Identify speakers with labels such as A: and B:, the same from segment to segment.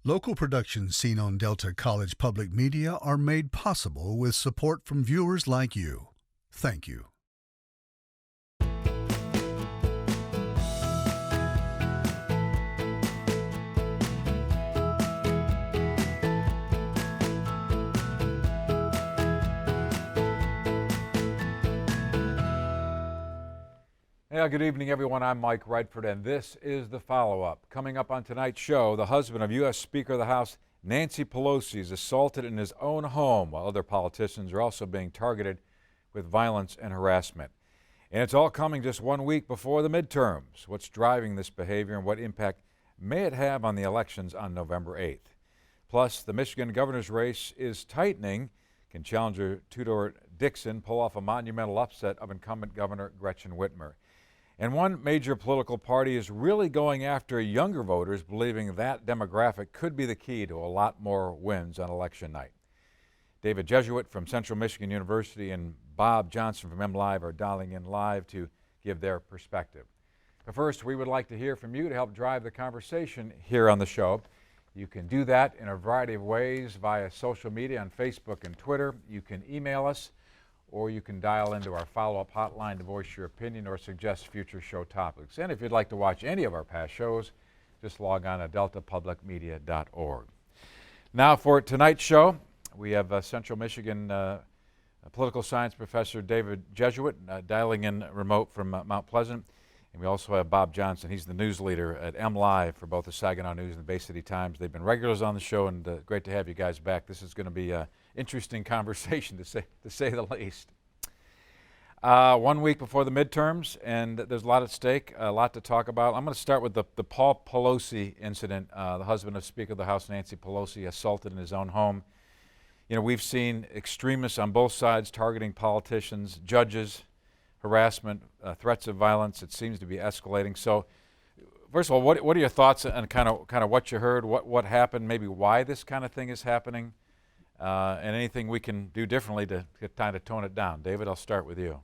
A: Local productions seen on Delta College Public Media are made possible with support from viewers like you. Thank you.
B: Yeah, good evening, everyone. I'm Mike Redford, and this is the follow-up. Coming up on tonight's show, the husband of U.S. Speaker of the House, Nancy Pelosi, is assaulted in his own home, while other politicians are also being targeted with violence and harassment. And it's all coming just 1 week before the midterms. What's driving this behavior and what impact may it have on the elections on November 8th? Plus, the Michigan governor's race is tightening. Can challenger Tudor Dixon pull off a monumental upset of incumbent Governor Gretchen Whitmer? And one major political party is really going after younger voters, believing that demographic could be the key to a lot more wins on election night. David Jesuit from Central Michigan University and Bob Johnson from MLive are dialing in live to give their perspective. But first, we would like to hear from you to help drive the conversation here on the show. You can do that in a variety of ways via social media on Facebook and Twitter. You can email us, or you can dial into our follow-up hotline to voice your opinion or suggest future show topics. And if you'd like to watch any of our past shows, just log on to deltapublicmedia.org. Now for tonight's show, we have Central Michigan political science professor David Jesuit dialing in remote from Mount Pleasant. And we also have Bob Johnson. He's the news leader at MLive for both the Saginaw News and the Bay City Times. They've been regulars on the show, and great to have you guys back. This is going to be an interesting conversation, to say the least. 1 week before the midterms, and there's a lot at stake, a lot to talk about. I'm going to start with the Paul Pelosi incident, the husband of Speaker of the House, Nancy Pelosi, assaulted in his own home. You know, we've seen extremists on both sides targeting politicians, judges, harassment, threats of violence. It seems to be escalating. So, first of all, what are your thoughts on kind of what you heard, what happened, maybe why this kind of thing is happening, and anything we can do differently to kind of tone it down? David, I'll start with you.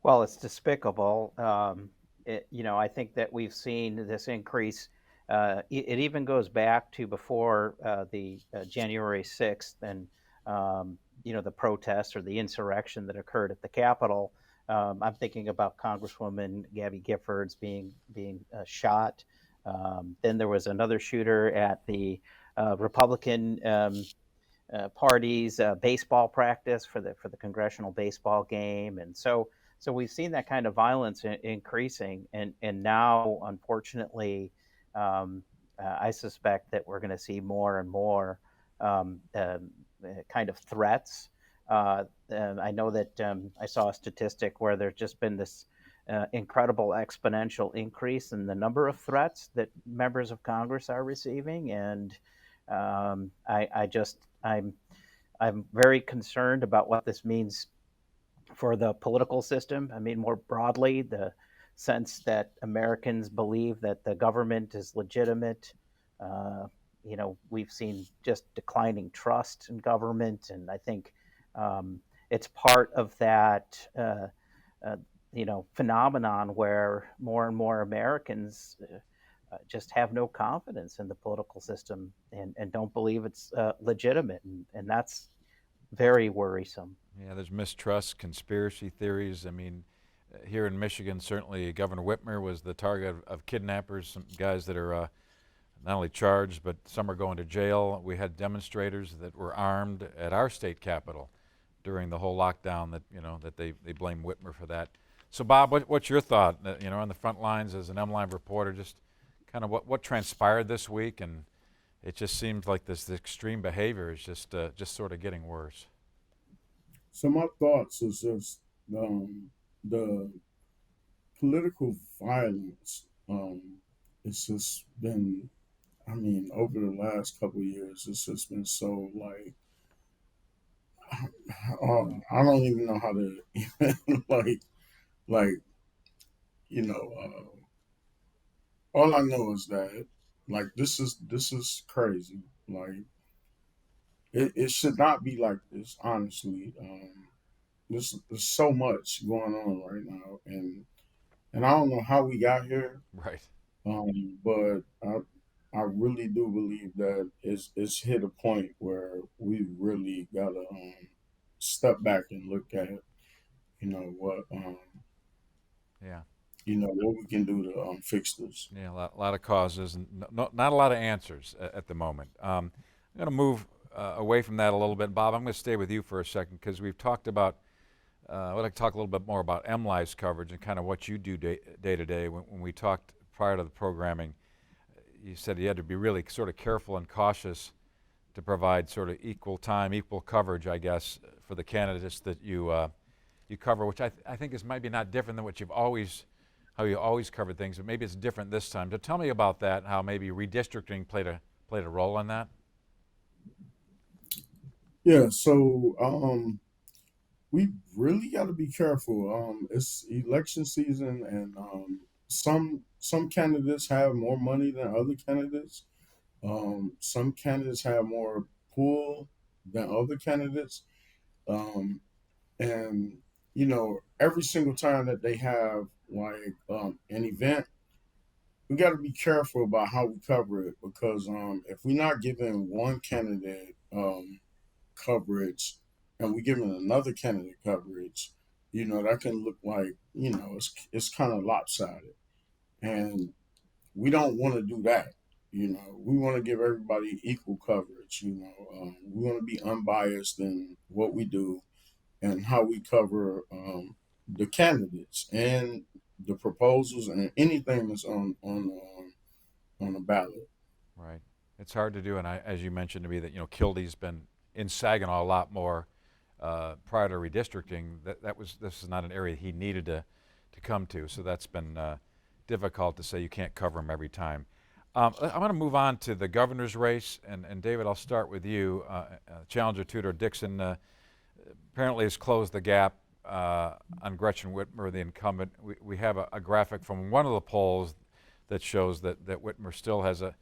C: Well, it's despicable. I think that we've seen this increase. It even goes back to before the January 6th and the protests or the insurrection that occurred at the Capitol. I'm thinking about Congresswoman Gabby Giffords being shot. Then there was another shooter at the Republican Party's baseball practice for the congressional baseball game, and so we've seen that kind of violence increasing, and now, unfortunately, I suspect that we're going to see more and more kind of threats. I know that I saw a statistic where there's just been this incredible exponential increase in the number of threats that members of Congress are receiving, and I'm very concerned about what this means for the political system. I mean, more broadly, the sense that Americans believe that the government is legitimate. We've seen just declining trust in government, and I think it's part of that phenomenon where more and more Americans just have no confidence in the political system and don't believe it's legitimate, and that's very worrisome.
B: Yeah, there's mistrust, conspiracy theories. I mean, here in Michigan, certainly Governor Whitmer was the target of kidnappers, some guys that are not only charged, but some are going to jail. We had demonstrators that were armed at our state capitol during the whole lockdown that they blame Whitmer for that. So, Bob, what's your thought, on the front lines as an MLive reporter, just kind of what transpired this week? And it just seems like this extreme behavior is just sort of getting worse.
D: So my thoughts is just the political violence. It's just been, over the last couple of years, it's just been so I don't even know how to like all I know is that this is crazy. It should not be like this, honestly. There's so much going on right now, and I don't know how we got here.
B: Right.
D: But I really do believe that it's hit a point where we really gotta step back and look at what
B: Yeah.
D: what we can do to fix this.
B: Yeah, a lot of causes and not a lot of answers at the moment. I'm going to move away from that a little bit. Bob, I'm going to stay with you for a second because we've talked about, I'd like to talk a little bit more about MLive's coverage and kind of what you do day to day. When we talked prior to the programming, you said you had to be really sort of careful and cautious to provide sort of equal time, equal coverage, I guess, for the candidates that you cover, which I think is maybe not different than what how you always covered things, but maybe it's different this time. So tell me about that, how maybe redistricting played a role in that.
D: Yeah, so we really got to be careful. It's election season, and some candidates have more money than other candidates. Some candidates have more pull than other candidates. Um, and every single time that they have like an event, we got to be careful about how we cover it because if we're not giving one candidate coverage and we're giving another candidate coverage, that can look like it's kind of lopsided, and we don't want to do that. We want to give everybody equal coverage. We want to be unbiased in what we do and how we cover the candidates and the proposals and anything that's on the ballot.
B: Right. It's hard to do, and as you mentioned to me, that Kildee's been in Saginaw a lot more prior to redistricting. This is not an area he needed to come to, so that's been difficult to say you can't cover him every time. I'm going to move on to the governor's race, and David, I'll start with you. Challenger Tudor Dixon apparently has closed the gap on Gretchen Whitmer, the incumbent. We have a graphic from one of the polls that shows that Whitmer still has a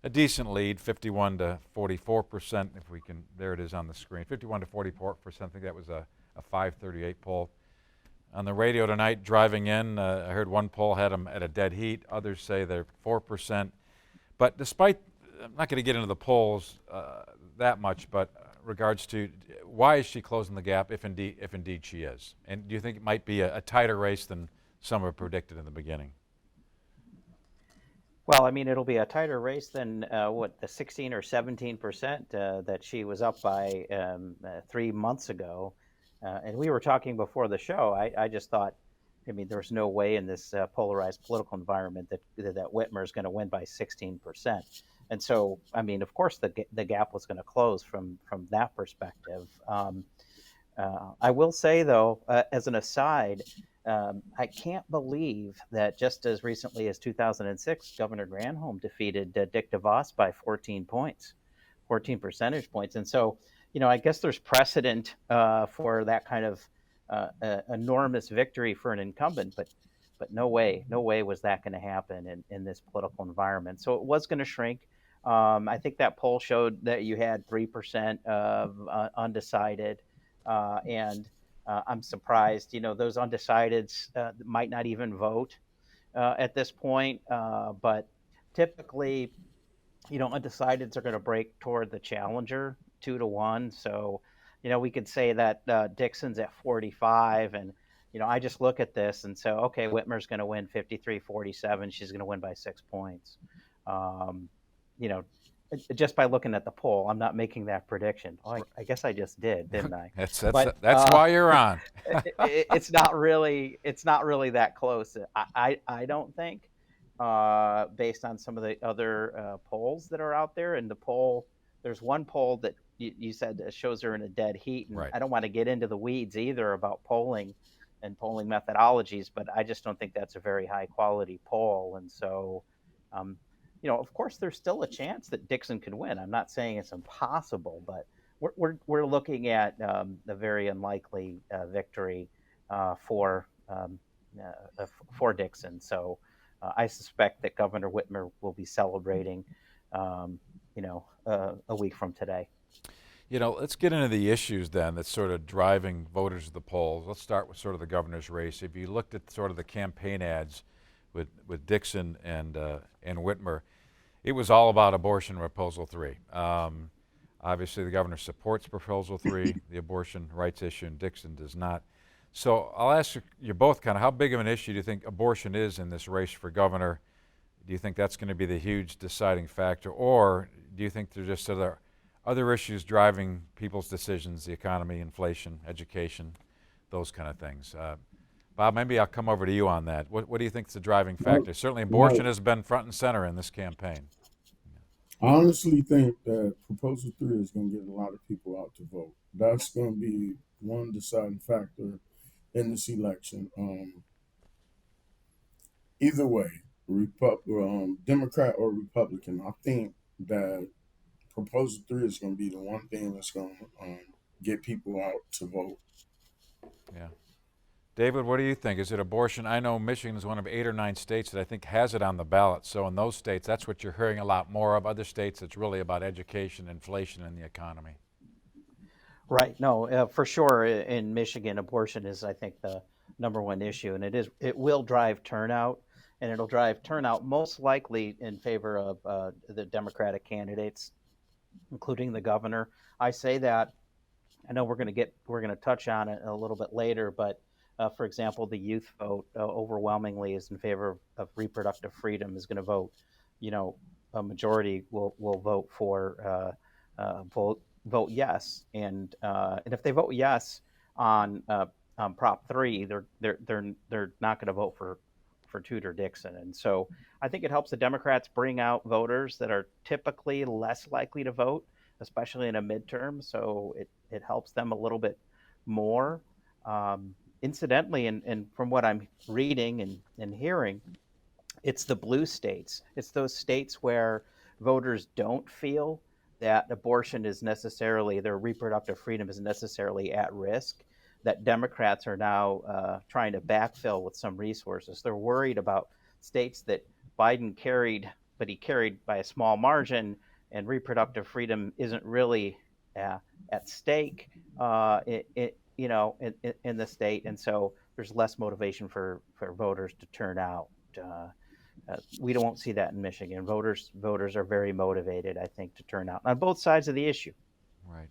B: decent lead, 51 to 44%. If we can, there it is on the screen, 51 to 44%. I think that was a 538 poll. On the radio tonight, driving in, I heard one poll had them at a dead heat. Others say they're 4%. But despite, I'm not going to get into the polls that much, but regards to why is she closing the gap, if indeed she is? And do you think it might be a tighter race than some have predicted in the beginning?
C: Well, I mean, it'll be a tighter race than the 16 or 17% that she was up by 3 months ago. And we were talking before the show. I just thought, I mean, there's no way in this polarized political environment that Whitmer is going to win by 16%. And so, I mean, of course, the gap was going to close from that perspective. I will say, though, as an aside, I can't believe that just as recently as 2006, Governor Granholm defeated Dick DeVos by 14 points, 14 percentage points. And so, I guess there's precedent for that kind of enormous victory for an incumbent, but no way was that going to happen in this political environment. So it was going to shrink. I think that poll showed that you had 3% of undecided, and I'm surprised, those undecideds might not even vote at this point. But typically, undecideds are going to break toward the challenger 2-1. So, we could say that Dixon's at 45, and I just look at this and say, okay, Whitmer's going to win 53-47. She's going to win by 6 points. Just by looking at the poll, I'm not making that prediction. Oh, I guess I just did, didn't I?
B: That's why you're on.
C: It's not really that close. I don't think, based on some of the other polls that are out there. And there's one poll that you said shows her in a dead heat. And
B: right.
C: I don't want to get into the weeds either about polling and polling methodologies, but I just don't think that's a very high quality poll. And so, of course, there's still a chance that Dixon could win. I'm not saying it's impossible, but we're looking at a very unlikely victory for Dixon. So I suspect that Governor Whitmer will be celebrating, a week from today.
B: Let's get into the issues then that's sort of driving voters to the polls. Let's start with sort of the governor's race. If you looked at sort of the campaign ads with Dixon and Whitmer, it was all about abortion Proposal 3. Obviously, the governor supports Proposal 3, the abortion rights issue, and Dixon does not. So I'll ask you both kind of how big of an issue do you think abortion is in this race for governor? Do you think that's going to be the huge deciding factor, or do you think there's just other issues driving people's decisions, the economy, inflation, education, those kind of things? Bob, maybe I'll come over to you on that. What do you think is the driving factor? Certainly abortion has been front and center in this campaign.
D: I honestly think that Proposal 3 is going to get a lot of people out to vote. That's going to be one deciding factor in this election. Either way, Democrat or Republican, I think that Proposal 3 is going to be the one thing that's going to get people out to vote.
B: Yeah. David, what do you think? Is it abortion? I know Michigan is one of 8 or 9 states that I think has it on the ballot. So in those states, that's what you're hearing a lot more of. Other states, it's really about education, inflation, and the economy.
C: Right. No, for sure. In Michigan, abortion is, I think, the number one issue, and it will drive turnout, and it'll drive turnout most likely in favor of the Democratic candidates, including the governor. I say that. I know we're going to touch on it a little bit later, but for example, the youth vote overwhelmingly is in favor of reproductive freedom. Is going to vote, a majority will vote for vote yes, and if they vote yes on Prop 3, they're not going to vote for Tudor Dixon, and so I think it helps the Democrats bring out voters that are typically less likely to vote, especially in a midterm. So it helps them a little bit more. Incidentally, and from what I'm reading and hearing, it's the blue states. It's those states where voters don't feel that abortion is necessarily, their reproductive freedom is necessarily at risk, that Democrats are now trying to backfill with some resources. They're worried about states that Biden carried, but he carried by a small margin, and reproductive freedom isn't really at stake in the state, and so there's less motivation for voters to turn out. We won't see that in Michigan. Voters are very motivated, I think, to turn out on both sides of the issue.
B: Right.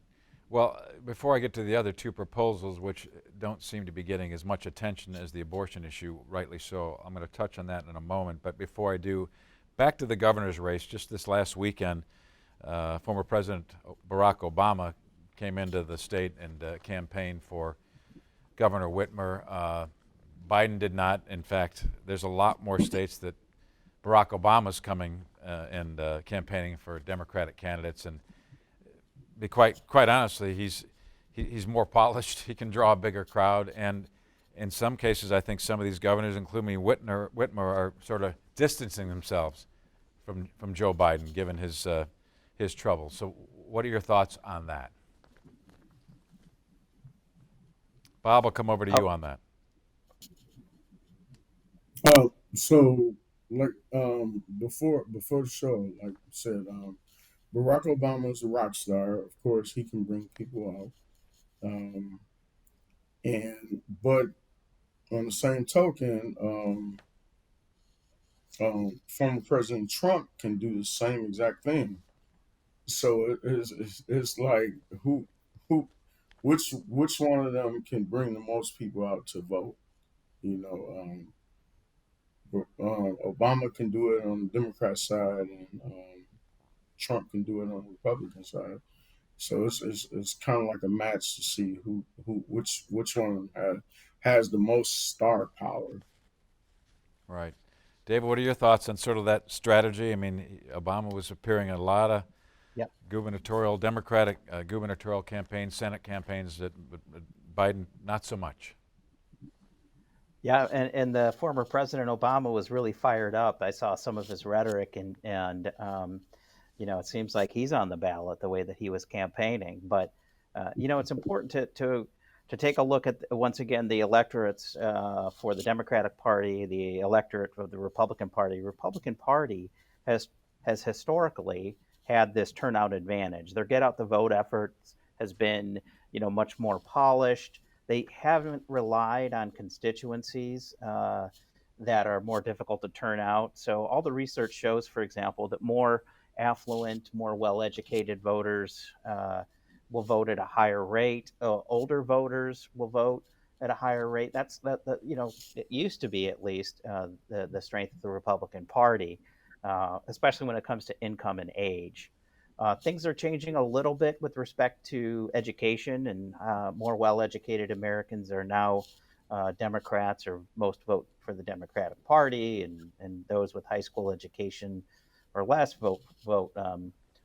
B: Well, before I get to the other 2 proposals, which don't seem to be getting as much attention as the abortion issue, rightly so, I'm going to touch on that in a moment. But before I do, back to the governor's race. Just this last weekend, former President Barack Obama came into the state and campaigned for Governor Whitmer. Biden did not. In fact, there's a lot more states that Barack Obama's coming and campaigning for Democratic candidates, and be quite honestly, he's more polished. He can draw a bigger crowd, and in some cases, I think some of these governors, including Whitmer, are sort of distancing themselves from Joe Biden, given his troubles. So, what are your thoughts on that? Bob, I'll come over to you on that.
D: So like before the show, like I said, Barack Obama is a rock star. Of course, he can bring people out. But on the same token, former President Trump can do the same exact thing. So it's like who which one of them can bring the most people out to vote? You know, Obama can do it on the Democrat side, and Trump can do it on the Republican side. So it's kind of like a match to see which one has the most star power.
B: Right. David, what are your thoughts on sort of that strategy? I mean, Obama was appearing in a lot of Democratic gubernatorial campaigns, Senate campaigns, but Biden not so much.
C: Yeah, and the former President Obama was really fired up. I saw some of his rhetoric, and it seems like he's on the ballot the way that he was campaigning. But it's important to take a look at, once again, the electorates for the Democratic Party, the electorate for the Republican Party. Republican Party has historically had this turnout advantage. Their get out the vote efforts has been much more polished. They haven't relied on constituencies that are more difficult to turn out. So all the research shows, for example, that more affluent, more well-educated voters will vote at a higher rate. Older voters will vote at a higher rate. That it used to be at least the strength of the Republican Party, especially when it comes to income and age. Things are changing a little bit with respect to education, and more well-educated Americans are now Democrats, or most vote for the Democratic Party, and those with high school education or less vote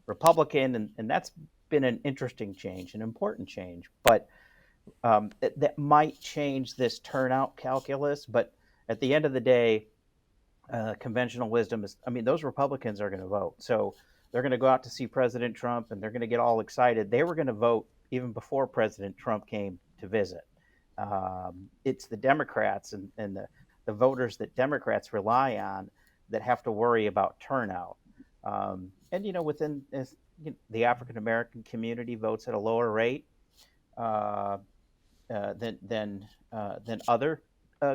C: Republican, and that's been an interesting change, an important change. But that might change this turnout calculus. But at the end of the day, conventional wisdom is, I mean, those Republicans are going to vote. So they're going to go out to see President Trump and they're going to get all excited. They were going to vote even before President Trump came to visit. It's the Democrats and the voters that Democrats rely on that have to worry about turnout. And, within the African American community votes at a lower rate uh, than other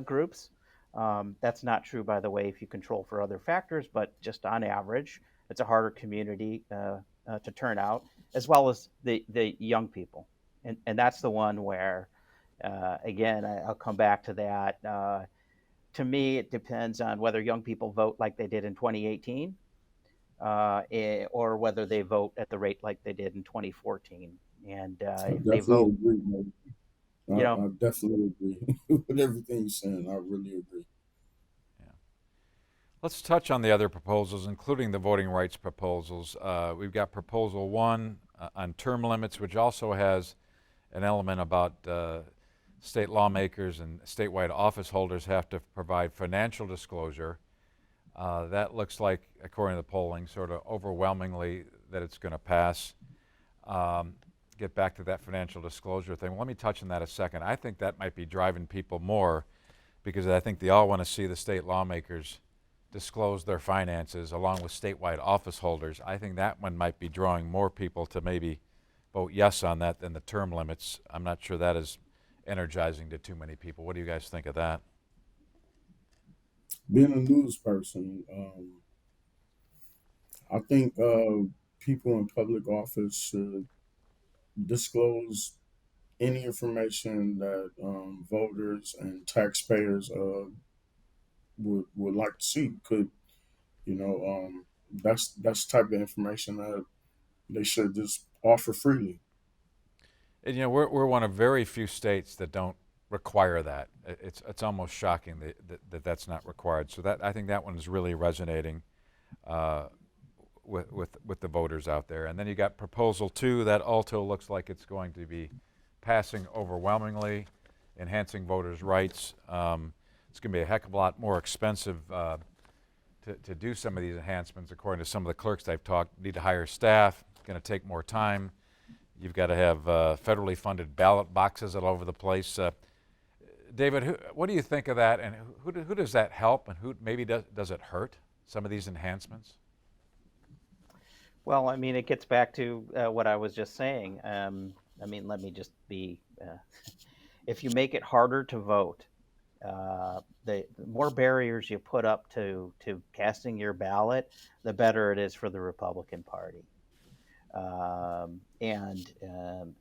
C: groups. That's not true, by the way, if you control for other factors, but just on average, it's a harder community to turn out, as well as the young people. And that's the one where, again, I'll come back to that. To me, it depends on whether young people vote like they did in 2018 or whether they vote at the rate like they did in 2014. And
D: I
C: if they
D: definitely
C: vote,
D: agree, man.
C: you know,
D: I definitely agree with everything you're saying. I really agree.
B: Yeah. Let's touch on the other proposals, including the voting rights proposals. We've got Proposal 1 on term limits, which also has an element about state lawmakers and statewide office holders have to provide financial disclosure. That looks like, according to the polling, sort of overwhelmingly that it's going to pass. Get back to that financial disclosure thing. Well, let me touch on that a second. I think that might be driving people more because I think they all want to see the state lawmakers disclose their finances along with statewide office holders. I think that one might be drawing more people to maybe vote yes on that than the term limits. I'm not sure that is energizing to too many people. What do you guys think of that?
D: Being a news person, I think people in public office should disclose any information that voters and taxpayers would like to see. Could that's the type of information that they should just offer freely.
B: And, we're one of very few states that don't require that. It's almost shocking that that's not required. So that I think that one is really resonating with the voters out there. And then you got Proposal 2 that also looks like it's going to be passing overwhelmingly, enhancing voters' rights. It's going to be a heck of a lot more expensive to do some of these enhancements. According to some of the clerks I've talked, need to hire staff. It's going to take more time. You've got to have federally funded ballot boxes all over the place. David, what do you think of that, and who does that help, and who maybe does it hurt, some of these enhancements?
C: well, I mean, it gets back to what I was just saying. I mean, let me just be, if you make it harder to vote, the more barriers you put up to casting your ballot, the better it is for the Republican Party. And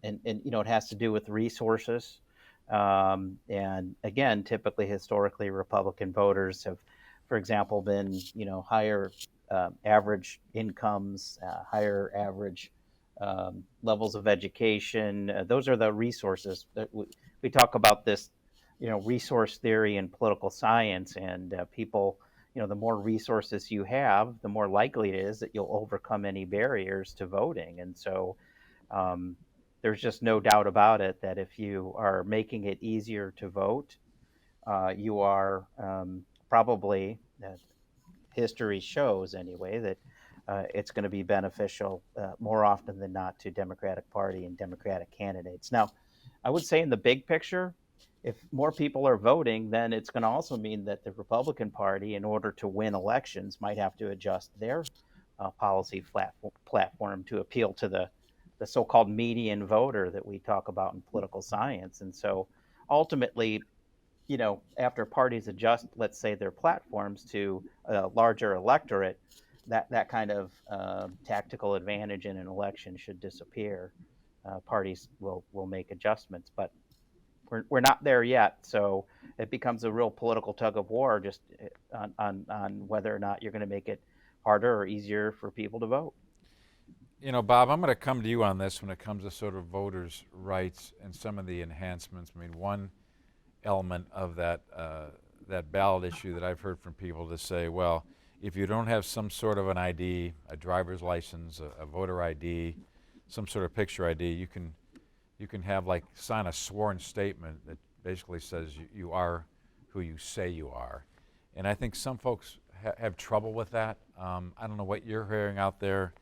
C: it has to do with resources. And again, typically, historically, Republican voters have, for example, been higher average incomes, higher average levels of education. Those are the resources that we talk about this, resource theory in political science, and people. The more resources you have, the more likely it is that you'll overcome any barriers to voting. And so there's just no doubt about it that if you are making it easier to vote, you are probably, history shows anyway, that it's going to be beneficial more often than not to Democratic Party and Democratic candidates. Now, I would say in the big picture, if more people are voting, then it's going to also mean that the Republican Party, in order to win elections, might have to adjust their policy platform to appeal to the so-called median voter that we talk about in political science. And so ultimately, after parties adjust, let's say, their platforms to a larger electorate, that kind of tactical advantage in an election should disappear. Parties will make adjustments, but we're not there yet. So it becomes a real political tug of war, just on whether or not you're going to make it harder or easier for people to vote.
B: Bob, I'm going to come to you on this when it comes to sort of voters' rights and some of the enhancements. I mean, one element of that ballot issue that I've heard from people to say, well, if you don't have some sort of an ID, a driver's license, a voter ID, some sort of picture ID, you can have sign a sworn statement that basically says you are who you say you are. And I think some folks have trouble with that. I don't know what you're hearing out there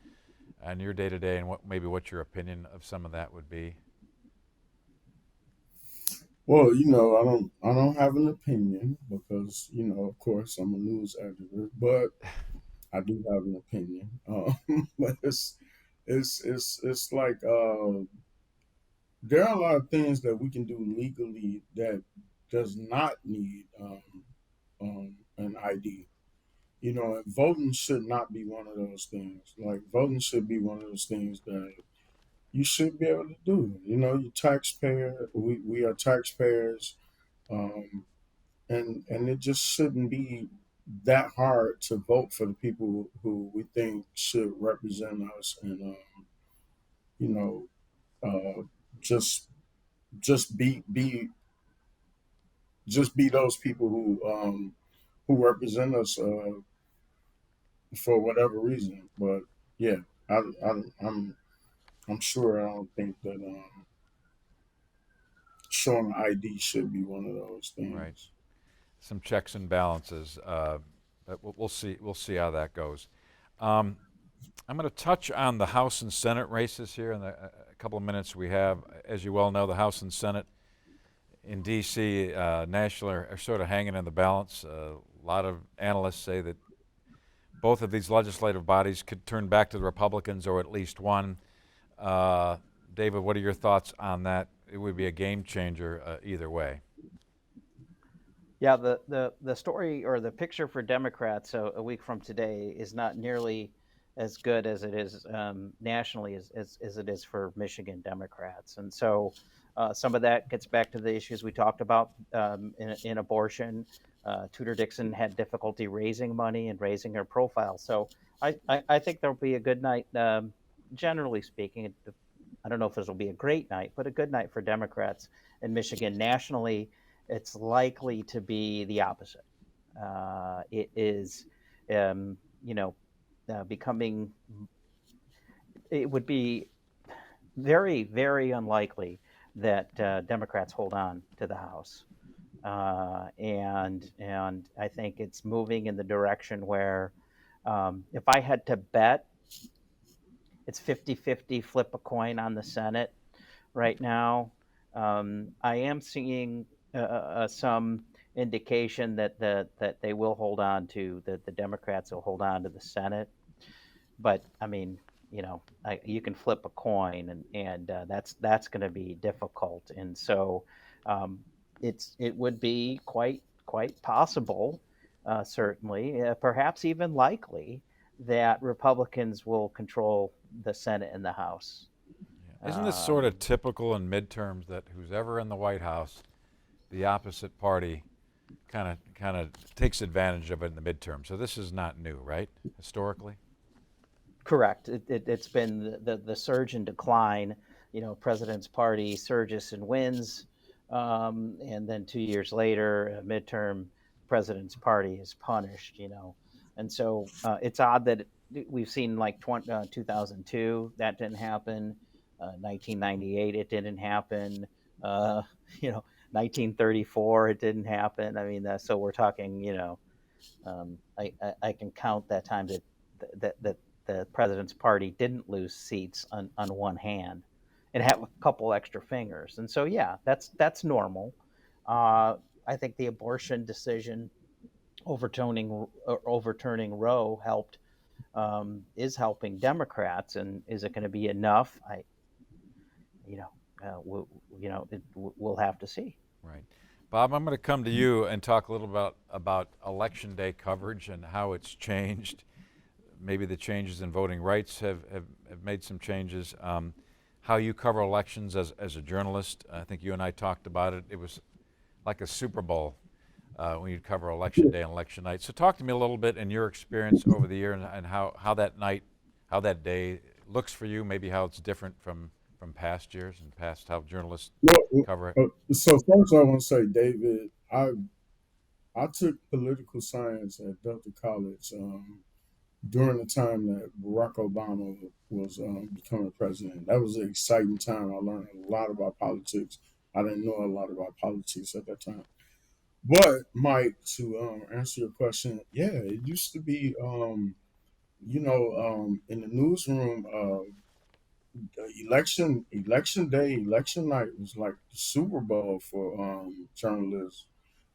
B: on your day-to-day, and what your opinion of some of that would be.
D: Well, I don't have an opinion because, of course, I'm a news editor, but I do have an opinion. But it's like there are a lot of things that we can do legally that does not need an ID. And voting should not be one of those things. Like voting should be one of those things that you should be able to do. You taxpayer. We are taxpayers, um, and it just shouldn't be that hard to vote for the people who we think should represent us, and you know, uh, just just be those people who represent us for whatever reason. But yeah, I, I I'm sure I don't think that showing ID should be one of those
B: Right.
D: things.
B: Some checks and balances. But we'll see. We'll see how that goes. Um, I'm going to touch on the House and Senate races here in the a couple of minutes we have. As you well know, the House and Senate in D.C. Nationally are sort of hanging in the balance. A lot of analysts say that both of these legislative bodies could turn back to the Republicans, or at least one. Uh, David, what are your thoughts on that? It would be a game changer either way.
C: Yeah, the story or the picture for Democrats a week from today is not nearly as good as it is nationally as it is for Michigan Democrats. And so some of that gets back to the issues we talked about in abortion. Tudor Dixon had difficulty raising money and raising her profile. So I think there'll be a good night, generally speaking. I don't know if this will be a great night, but a good night for Democrats in Michigan. Nationally, it's likely to be the opposite. It is, you know, becoming. It would be very, very unlikely that Democrats hold on to the House, and I think it's moving in the direction where, if I had to bet, it's 50-50, flip a coin on the Senate right now. I am seeing some indication that they will hold on to the Democrats will hold on to the Senate, but I mean, you can flip a coin, and that's going to be difficult, and so um, it would be quite possible, certainly, perhaps even likely, that Republicans will control the Senate and the House.
B: Yeah. Isn't this sort
C: Um,
B: of typical in midterms that who's ever in the White House, the opposite party kind of takes advantage of it in the midterm? So this is not new, right? Historically.
C: Correct. It's been the surge and decline. President's party surges and wins, and then 2 years later, a midterm, president's party is punished. And so it's odd that we've seen like 2002 that didn't happen, 1998 it didn't happen, uh, you know 1934 it didn't happen. I mean, so we're talking. I can count that time that the president's party didn't lose seats on one hand and have a couple extra fingers. And so, yeah, that's normal. I think the abortion decision overturning Roe helped, is helping Democrats. And is it going to be enough? You know, we'll have to see.
B: Right. Bob, I'm going to come to you and talk a little about Election Day coverage and how it's changed. Maybe the changes in voting rights have made some changes. How you cover elections as a journalist. I think you and I talked about it. It was like a Super Bowl when you cover Election Day and election night. So talk to me a little bit in your experience over the year and how that night, how that day looks for you, maybe how it's different from past years and past how journalists cover it.
D: So first I want to say, David, I took political science at Delta College during the time that Barack Obama was becoming president. That was an exciting time. I learned a lot about politics. I didn't know a lot about politics at that time. But Mike, to answer your question, yeah, it used to be, in the newsroom. Election day, election night was like the Super Bowl for journalists,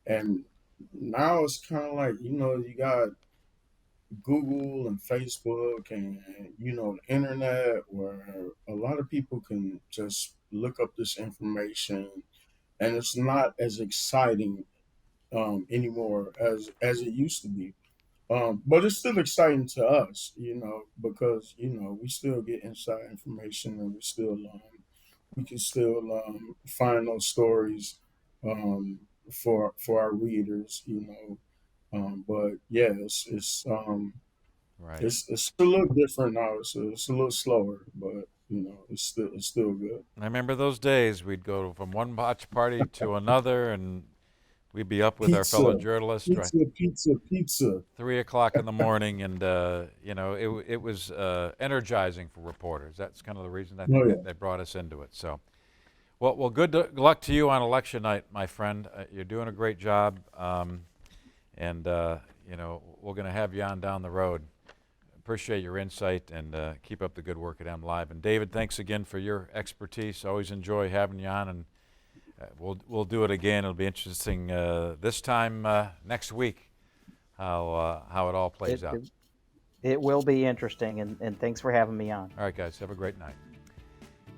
D: and now it's kind of like you got Google and Facebook and the internet where a lot of people can just look up this information, and it's not as exciting anymore as it used to be. But it's still exciting to us, because we still get inside information, and we can still find those stories for our readers, But yeah,
B: Right.
D: it's a little different now. It's a little slower, but it's still good.
B: I remember those days. We'd go from one watch party to another, and we'd be up with our
D: Pizza,
B: fellow journalists, right?
D: pizza, pizza, pizza.
B: 3 o'clock in the morning, and it was energizing for reporters. That's kind of the reason I think
D: Oh yeah.
B: that brought us into it. So, well, good luck to you on election night, my friend. You're doing a great job, and we're going to have you on down the road. Appreciate your insight, and keep up the good work at MLive. And David, thanks again for your expertise. Always enjoy having you on, and we'll do it again. It'll be interesting this time next week how it all plays out.
C: It will be interesting, and thanks for having me on.
B: All right, guys, have a great night.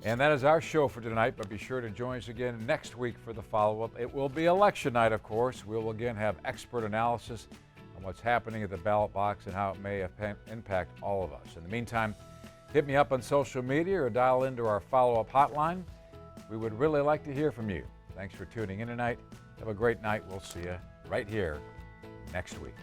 B: And that is our show for tonight, but be sure to join us again next week for the follow-up. It will be election night, of course. We'll again have expert analysis on what's happening at the ballot box and how it may impact all of us. In the meantime, hit me up on social media or dial into our follow-up hotline. We would really like to hear from you. Thanks for tuning in tonight. Have a great night. We'll see you right here next week.